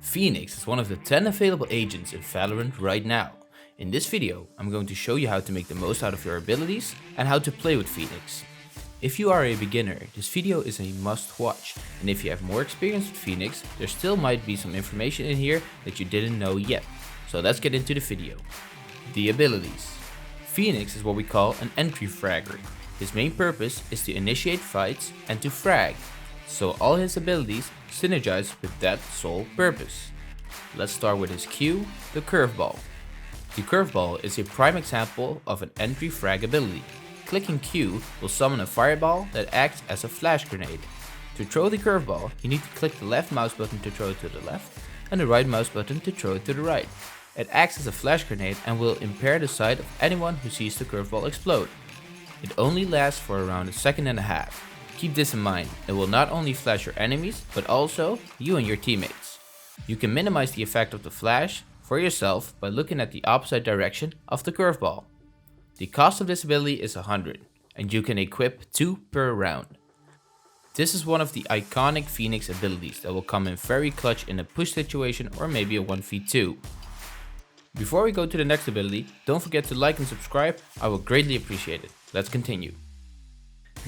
Phoenix is one of the 10 available agents in Valorant right now. In this video, I'm going to show you how to make the most out of your abilities and how to play with Phoenix. If you are a beginner, this video is a must watch, and if you have more experience with Phoenix, there still might be some information in here that you didn't know yet. So let's get into the video. The abilities. Phoenix is what we call an entry fragger. His main purpose is to initiate fights and to frag, so all his abilities synergize with that sole purpose. Let's start with his Q, the curveball. The curveball is a prime example of an entry frag ability. Clicking Q will summon a fireball that acts as a flash grenade. To throw the curveball, you need to click the left mouse button to throw it to the left and the right mouse button to throw it to the right. It acts as a flash grenade and will impair the sight of anyone who sees the curveball explode. It only lasts for around a second and a half. Keep this in mind, it will not only flash your enemies, but also you and your teammates. You can minimize the effect of the flash for yourself by looking at the opposite direction of the curveball. The cost of this ability is 100, and you can equip 2 per round. This is one of the iconic Phoenix abilities that will come in very clutch in a push situation or maybe a 1v2. Before we go to the next ability, don't forget to like and subscribe, I will greatly appreciate it. Let's continue.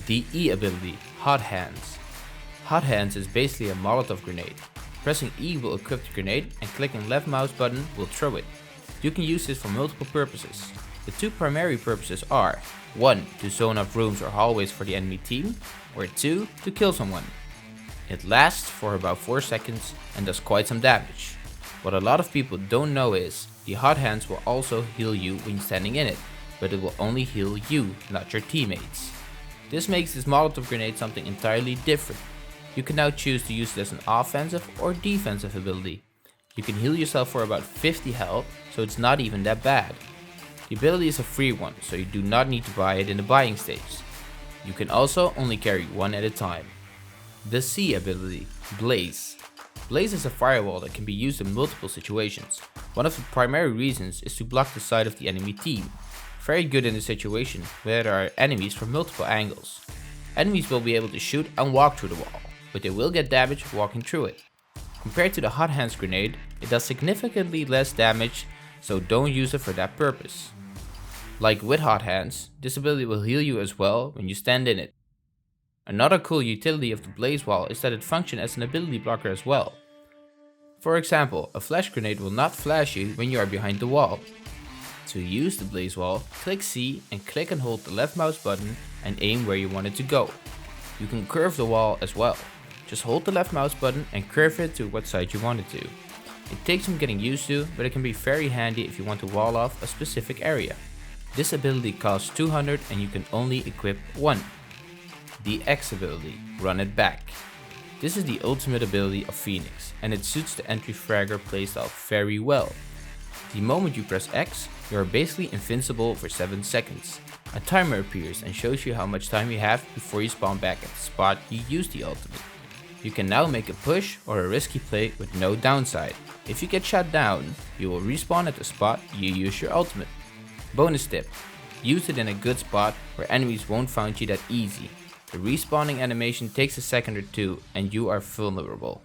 The E ability, Hot Hands. Hot Hands is basically a Molotov grenade. Pressing E will equip the grenade and clicking left mouse button will throw it. You can use this for multiple purposes. The 2 primary purposes are 1. To zone up rooms or hallways for the enemy team, or 2. To kill someone. It lasts for about 4 seconds and does quite some damage. What a lot of people don't know is, the Hot Hands will also heal you when standing in it, but it will only heal you, not your teammates. This makes this Molotov grenade something entirely different. You can now choose to use it as an offensive or defensive ability. You can heal yourself for about 50 health, so it's not even that bad. The ability is a free one, so you do not need to buy it in the buying stage. You can also only carry one at a time. The C ability, Blaze. Blaze is a firewall that can be used in multiple situations. One of the primary reasons is to block the sight of the enemy team. Very good in this situation where there are enemies from multiple angles. Enemies will be able to shoot and walk through the wall, but they will get damaged walking through it. Compared to the Hot Hands grenade, it does significantly less damage, so don't use it for that purpose. Like with Hot Hands, this ability will heal you as well when you stand in it. Another cool utility of the Blaze Wall is that it functions as an ability blocker as well. For example, a flash grenade will not flash you when you are behind the wall. To use the Blaze Wall, click C and click and hold the left mouse button and aim where you want it to go. You can curve the wall as well. Just hold the left mouse button and curve it to what side you want it to. It takes some getting used to, but it can be very handy if you want to wall off a specific area. This ability costs 200 and you can only equip 1. The X ability, Run It Back. This is the ultimate ability of Phoenix, and it suits the entry fragger playstyle very well. The moment you press X, you are basically invincible for 7 seconds. A timer appears and shows you how much time you have before you spawn back at the spot you used the ultimate. You can now make a push or a risky play with no downside. If you get shot down, you will respawn at the spot you used your ultimate. Bonus tip, use it in a good spot where enemies won't find you that easy. The respawning animation takes a second or 2 and you are vulnerable.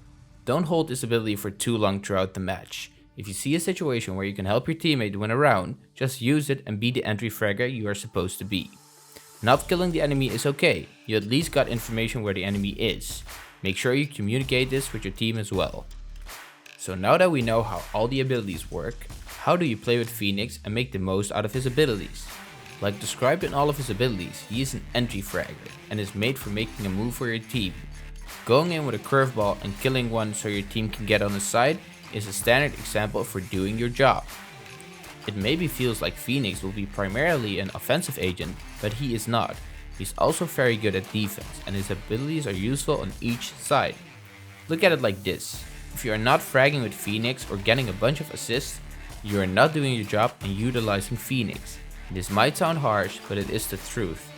Don't hold this ability for too long throughout the match. If you see a situation where you can help your teammate win a round, just use it and be the entry fragger you are supposed to be. Not killing the enemy is okay, you at least got information where the enemy is. Make sure you communicate this with your team as well. So now that we know how all the abilities work, how do you play with Phoenix and make the most out of his abilities? Like described in all of his abilities, he is an entry fragger and is made for making a move for your team. Going in with a curveball and killing one so your team can get on his side is a standard example for doing your job. It maybe feels like Phoenix will be primarily an offensive agent, but he is not. He's also very good at defense and his abilities are useful on each side. Look at it like this, if you are not fragging with Phoenix or getting a bunch of assists, you are not doing your job and utilizing Phoenix. This might sound harsh, but it is the truth.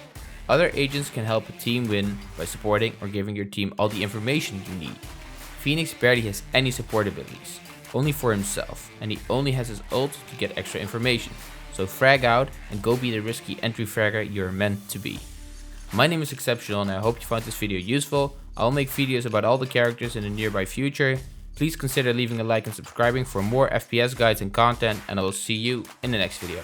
Other agents can help a team win by supporting or giving your team all the information you need. Phoenix barely has any support abilities, only for himself, and he only has his ult to get extra information. So frag out and go be the risky entry fragger you're meant to be. My name is Exceptional and I hope you found this video useful. I'll make videos about all the characters in the nearby future. Please consider leaving a like and subscribing for more FPS guides and content, and I will see you in the next video.